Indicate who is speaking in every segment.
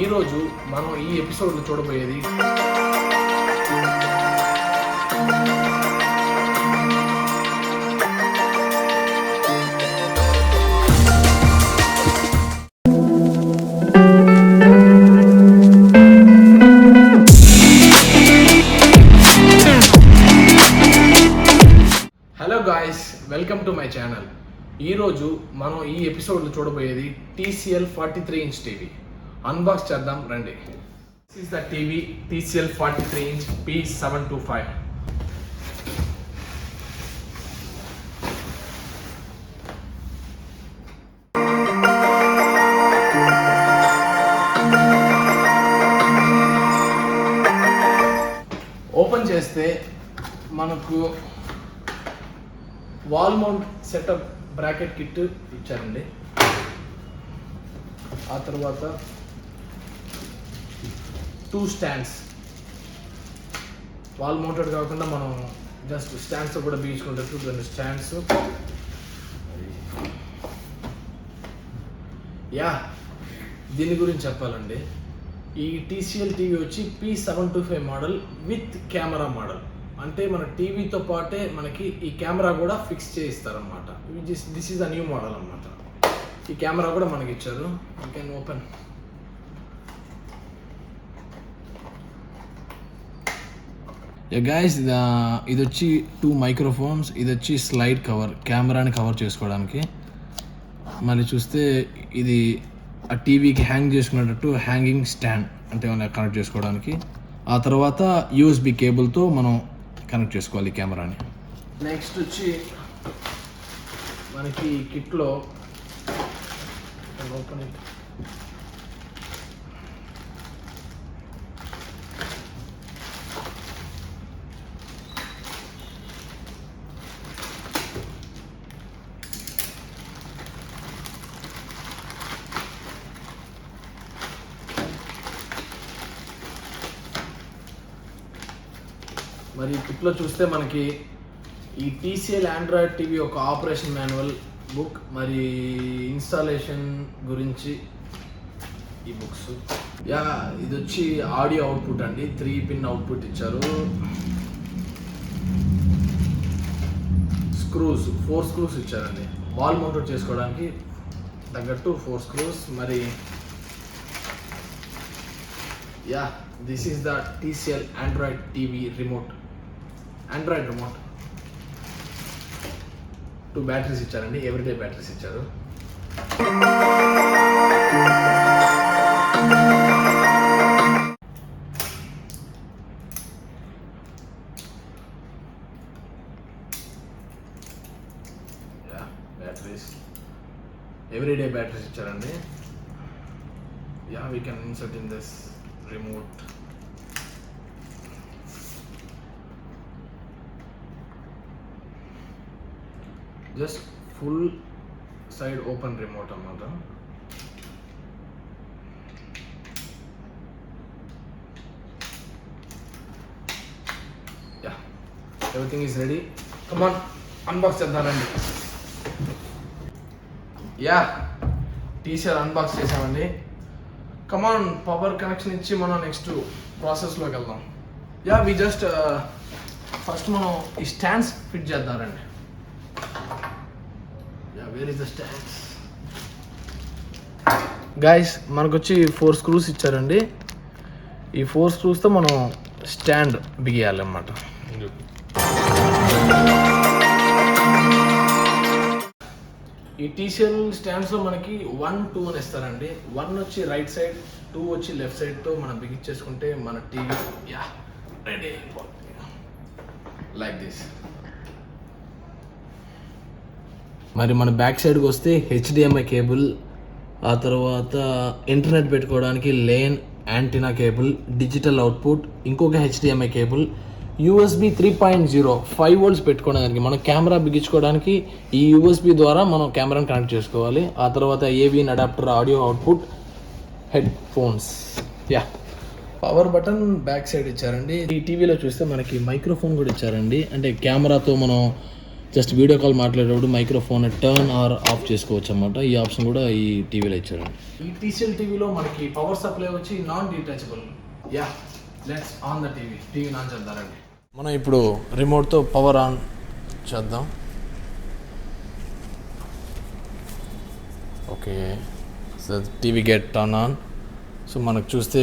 Speaker 1: ఈరోజు మనం ఈ ఎపిసోడ్లో చూడబోయేది hello guys, welcome to my channel. ఈరోజు మనం ఈ ఎపిసోడ్లో చూడబోయేది TCL 43 ఇంచ్ టీవీ అన్బాక్స్ చేద్దాం రండి. This is the TV TCL 43 inch P725. Open చేస్తే మనకు wall mount setup bracket kit ఇచ్చారండి. ఆ తర్వాత 2 స్టాండ్స్, వాల్ మౌంటెడ్ కాకుండా మనం జస్ట్ స్టాండ్స్ కూడా బిగించుకుంటారు. 2 స్టాండ్స్. దీని గురించి చెప్పాలండి, ఈ TCL టీవీ వచ్చి P725 model with camera model. అంటే మన టీవీతో పాటే మనకి ఈ కెమెరా కూడా ఫిక్స్ చేయిస్తారనమాట. This is a new model అనమాట. ఈ కెమెరా కూడా మనకి ఇచ్చారు. You can open. గైస్, ఇది వచ్చి 2 మైక్రోఫోన్స్. ఇది వచ్చి స్లైడ్ కవర్, కెమెరాని కవర్ చేసుకోవడానికి. మళ్ళీ చూస్తే ఇది ఆ టీవీకి హ్యాంగ్ చేసుకునేటట్టు హ్యాంగింగ్ స్టాండ్, అంటే ఏమైనా కనెక్ట్ చేసుకోవడానికి. ఆ తర్వాత USB కేబుల్తో మనం కనెక్ట్ చేసుకోవాలి కెమెరాని. నెక్స్ట్ వచ్చి మనకి కిట్లో ఓపెన్ మరి కిట్లో చూస్తే మనకి ఈ TCL ఆండ్రాయిడ్ టీవీ ఒక ఆపరేషన్ మాన్యువల్ బుక్, మరి ఇన్స్టాలేషన్ గురించి ఈ బుక్స్. ఇది వచ్చి ఆడియో అవుట్పుట్ అండి. 3 పిన్ అవుట్పుట్ ఇచ్చారు. స్క్రూస్ 4 స్క్రూస్ ఇచ్చారండి. వాల్ మౌంటెడ్ చేసుకోవడానికి తగ్గట్టు 4 స్క్రూస్. మరి this is the TCL Android TV remote, Android remote. 2 batteries ఇచ్చారండి, ఎవ్రీడే బ్యాటరీస్ ఇచ్చారు. బ్యాటరీస్, ఎవ్రీడే బ్యాటరీస్ ఇచ్చారండి. We can insert in this remote. Just full side open remote అన్నమాట. Everything is ready. Come on, unbox చేద్దామండి. TCL unbox చేసామండి. కమాన్, power connection ఇచ్చి మనం next ప్రాసెస్లోకి వెళ్దాం. వి జస్ట్ ఫస్ట్ మనం ఈ స్టాండ్స్ ఫిట్ చేద్దాం రండి. Where is the stands? Guys, మనకు వచ్చి 4 స్క్రూస్ ఇచ్చారండి. ఈ 4 స్క్రూస్తో మనం స్టాండ్ బిగియాలన్నమాట. ఈ TCL స్టాండ్స్లో మనకి 1, 2 అని ఇస్తారండి. 1 వచ్చి రైట్ సైడ్, 2 వచ్చి లెఫ్ట్ సైడ్తో మనం బిగించేసుకుంటే మన టీవీ రెడీ లైక్ దిస్. మరి మన బ్యాక్ సైడ్కి వస్తే HDMI కేబుల్, ఆ తర్వాత ఇంటర్నెట్ పెట్టుకోవడానికి lane antenna cable, digital output, ఇంకొక HDMI కేబుల్, USB 3.0 5 వోల్ట్స్ పెట్టుకోవడానికి, మనం కెమెరా బిగించుకోవడానికి ఈ USB ద్వారా మనం కెమెరాని కనెక్ట్ చేసుకోవాలి. ఆ తర్వాత AVIN adapter, audio output, head phones. Power button back side ఇచ్చారండి. ఈ టీవీలో చూస్తే మనకి మైక్రోఫోన్ కూడా ఇచ్చారండి. అంటే కెమెరాతో మనం జస్ట్ వీడియో కాల్ మాట్లాడేటప్పుడు మైక్రోఫోన్ టర్న్ ఆర్ ఆఫ్ చేసుకోవచ్చు అన్నమాట. ఈ ఆప్షన్ కూడా ఈ టీవీలో ఇచ్చారండి. ఈ టీసీఎల్ టీవీలో మనకి పవర్ సప్లై వచ్చి non detachable. Yeah, let's on the టీవీని ఆన్ చేద్దారండి. మనం ఇప్పుడు రిమోట్తో పవర్ ఆన్ చేద్దాం. Okay, so TV get turn on. So మనకు చూస్తే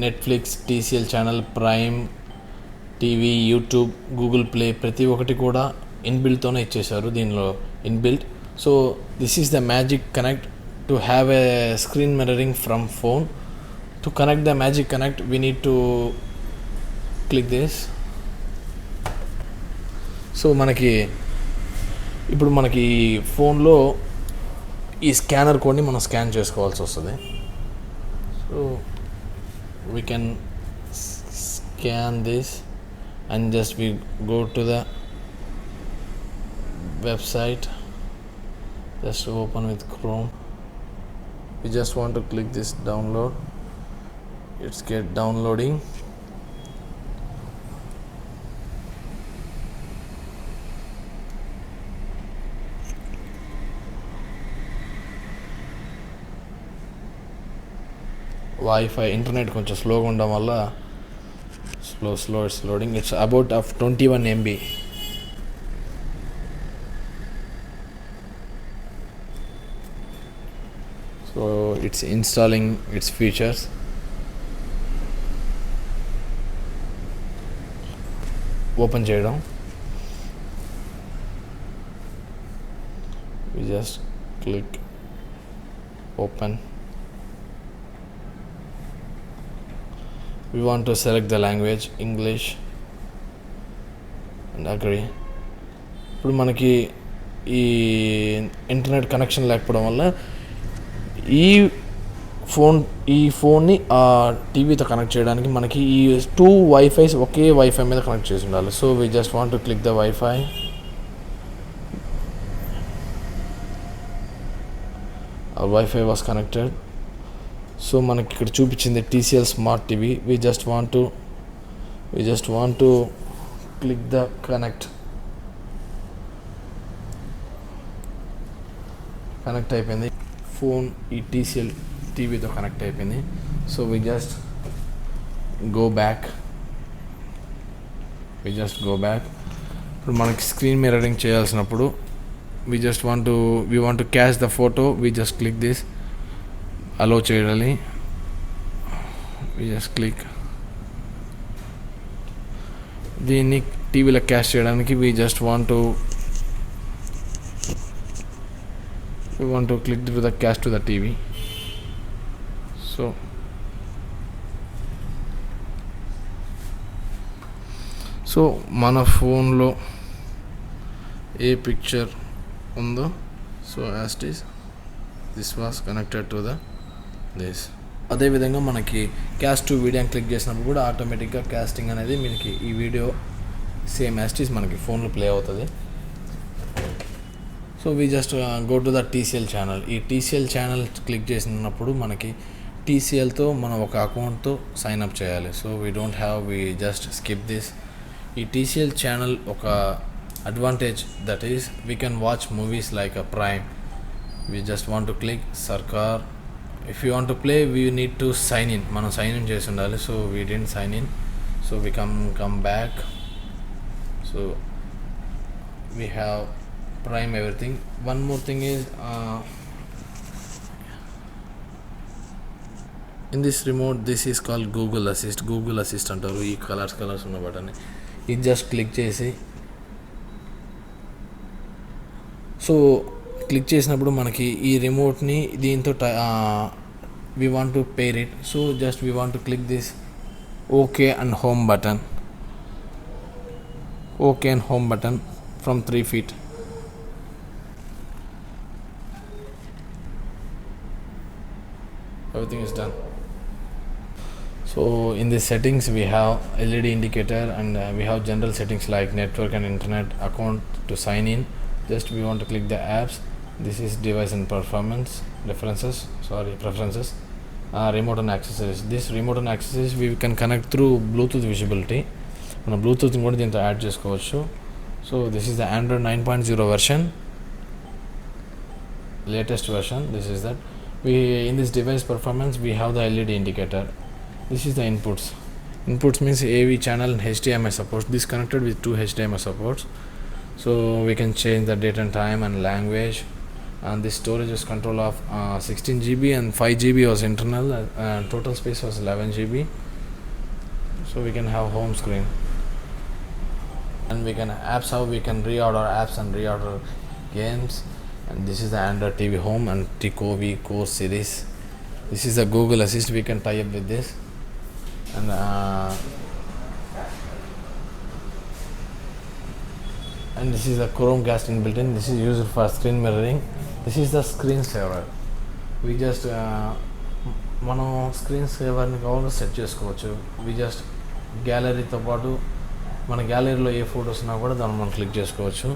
Speaker 1: Netflix, TCL channel, prime TV, YouTube, Google play ప్రతి ఒక్కటి కూడా ఇన్బిల్ట్తోనే ఇచ్చేసారు దీనిలో inbuilt. So this is the magic connect to have a screen mirroring from phone. To connect the magic connect we need to click this. So మనకి ఇప్పుడు మనకి ఫోన్లో ఈ స్కానర్ కోడ్ని మనం స్కాన్ చేసుకోవాల్సి వస్తుంది. So we can scan this and just we go to the website, just open with Chrome. We just want to click this download. It's get downloading. Wifi internet కొంచెం స్లోగా ఉండడం వల్ల slow it's loading. It's about of 21 MB. So it's installing it's features. Open చేయడం. we just click open. We want to select the language English and agree. ఇప్పుడు మనకి ఈ internet connection లేకపోవడం వల్ల ఈ ఫోన్ని ఆ టీవీతో కనెక్ట్ చేయడానికి మనకి ఈ 2 వైఫైస్ ఒకే వైఫై మీద కనెక్ట్ చేసి ఉండాలి. So we just want to click the Wi-Fi. our Wi-Fi was connected. So మనకి ఇక్కడ చూపించింది TCL smart TV. we just want to click the connect అయిపోయింది. ఫోన్ ఈ టీసీఎల్ టీవీతో కనెక్ట్ అయిపోయింది. So we just go back. ఇప్పుడు మనకి screen mirroring చేయాల్సినప్పుడు we want to catch the photo. We just click this, allow చేయాలి. we just click. దీన్ని టీవీలో క్యాష్ చేయడానికి we want to click to the cache to the TV. So మన ఫోన్లో ఏ picture ఉందో so as it is this was connected to this. అదేవిధంగా మనకి caste to video అని క్లిక్ చేసినప్పుడు కూడా ఆటోమేటిక్గా క్యాస్టింగ్ అనేది మనకి ఈ video same as it is మనకి ఫోన్లో ప్లే అవుతుంది. So we just go to the TCL channel. ఈ టీసీఎల్ ఛానల్ క్లిక్ చేసినప్పుడు మనకి టీసీఎల్తో మనం ఒక అకౌంట్తో సైన్ అప్ చేయాలి. So we just skip this. ఈ టీసీఎల్ ఛానల్ ఒక advantage that is we can watch movies like a Prime. We just want to click Sarkar. If you want to play we need to sign in. మనం sign in చేసి ఉండాలి. So we didn't sign in. So we come back. So we have Prime everything. One more thing is in this remote this is called Google Assist అంటారు. ఈ colours ఉన్న button ఇది just click చేసి so click చేసినప్పుడు మనకి ఈ రిమోట్ని దీంతో we want to pair it. So just we want to click this OK and home button from 3 feet. Everything is done. So in the settings we have LED indicator and we have general settings like network and internet, account to sign in. Just we want to click the apps. This is device and preferences, remote and accessories. This remote and accessories we can connect through Bluetooth visibility. మనం బ్లూటూత్ని కూడా దీంతో add చేసుకోవచ్చు. So this is the Android 9.0 version, latest version. This is that. We in this device performance we have the LED indicator. This is the inputs. Inputs means AV channel and HDMI supports. This connected with two HDMI supports. So we can change the date and time and language. And this storage is control of 16 GB and 5 GB was internal. Total space was 11 GB. So we can have home screen. And we can apps, how we can reorder apps and reorder games. And this is the Android TV Home and Ticovi Core series. This is the Google Assist. We can tie up with this. And this is the Chromecast inbuilt in. This is used for screen mirroring. This is the screen saver. We just మనం screen సేవర్ని కావాలో set చేసుకోవచ్చు. We just గ్యాలరీతో పాటు మన గ్యాలరీలో ఏ photos ఉన్నా కూడా దాన్ని మనం క్లిక్ చేసుకోవచ్చు.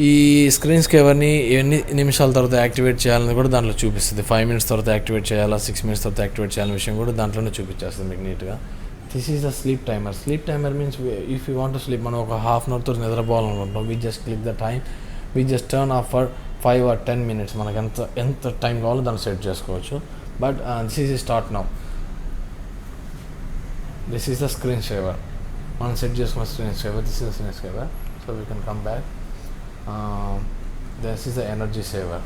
Speaker 1: ఈ స్క్రీన్ సేవర్ని ఎన్ని నిమిషాల తర్వాత యాక్టివేట్ చేయాలని కూడా దాంట్లో చూపిస్తుంది. 5 minutes తర్వాత యాక్టివేట్ చేయాలా, 6 minutes తర్వాత యాక్టివేట్ చేయాలనే విషయం కూడా దాంట్లోనే చూపించేస్తుంది మీకు నీట్గా. This is the sleep timer. Sleep timer means if you want to sleep, మనం ఒక హాఫ్ అన్ అవర్తో నిద్రపోవాలనుకుంటాం, we just click the time, we just turn off for 5 or 10 minutes. మనకు ఎంత టైం కావాలో దాన్ని సెట్ చేసుకోవచ్చు. But this is start now. This is the screen saver. మనం సెట్ చేసుకున్న screen saver. This is the screen saver. So we can come back. This is the energy saver.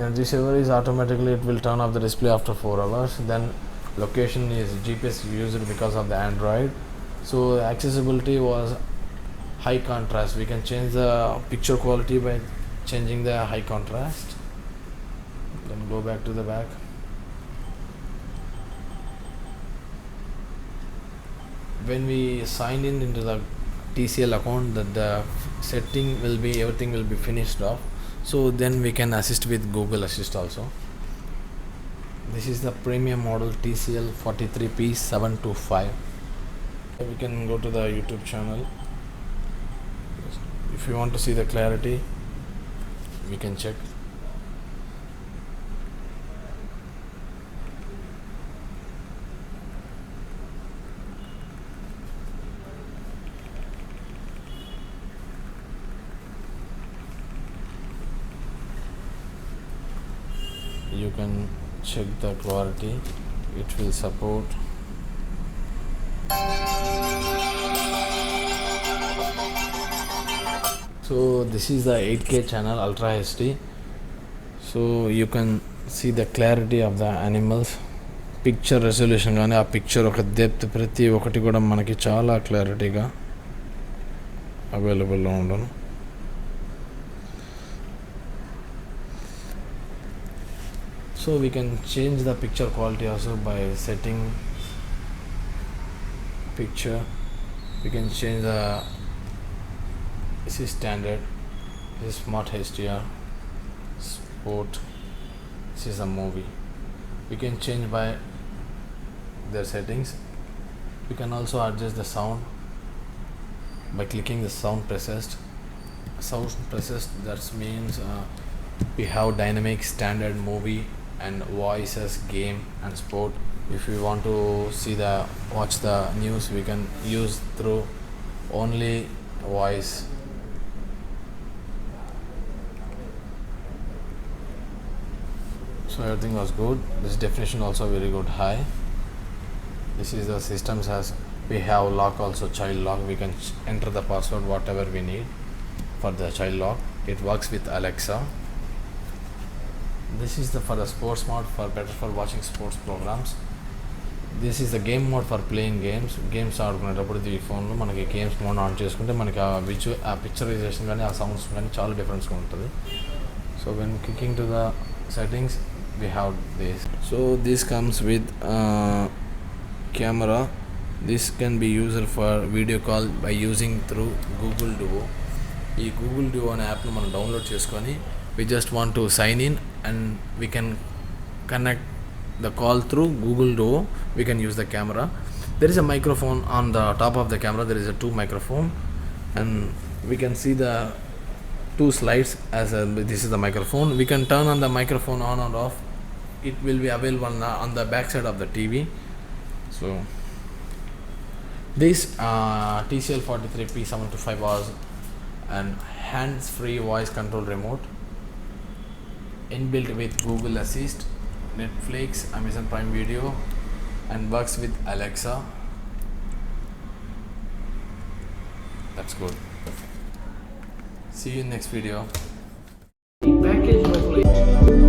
Speaker 1: Energy saver is automatically, it will turn off the display after 4 hours. Then location is GPS used because of the Android. So accessibility was high contrast. We can change the picture quality by changing the high contrast. Then go back to the back. When we sign in into the TCL account, that the setting will be, everything will be finished off. So then we can assist with Google Assist also. This is the premium model TCL 43P725. We can go to the YouTube channel. If you want to see the clarity, we can check. You can check the clarity. It will support. So this is the 8K channel Ultra HD. So you can see the clarity of the animals. Picture resolution కానీ ఆ picture ఒక depth ప్రతి ఒక్కటి కూడా మనకి చాలా క్లారిటీగా అవైలబుల్లో ఉండను. So we can change the picture quality also by setting picture. We can change the, this is standard, this is smart HDR, sport, this is a movie. We can change by their settings. We can also adjust the sound by clicking the sound processed. That means we have dynamic, standard, movie and voices, game and sport. If we want to watch the news, we can use through only voice. So everything was good. This definition also very good, high. This is the systems has, we have lock also, child lock. We can enter the password whatever we need for the child lock. It works with Alexa. This is for the sports mode, for better for watching sports programs. This is the game mode for playing games ఆడుకునేటప్పుడు ఈ ఫోన్లో మనకి games mode on చేసుకుంటే మనకి ఆ picturisation కానీ ఆ sounds కానీ చాలా డిఫరెన్స్గా ఉంటుంది. So when clicking to the settings, we have this. So this comes with camera. This can be used for video call by using through Google Duo. ఈ Google Duo అనే యాప్ను మనం డౌన్లోడ్ చేసుకొని we just want to sign in and we can connect the call through Google Duo. We can use the camera. There is a microphone on the top of the camera. There is a 2 microphone and we can see the 2 slides as this is the microphone. We can turn on the microphone on and off. It will be available on the back side of the TV. So This TCL 43P 725 hours and hands-free voice control remote inbuilt with Google Assist, Netflix, Amazon Prime Video, and works with Alexa. That's good. See you in next video. Package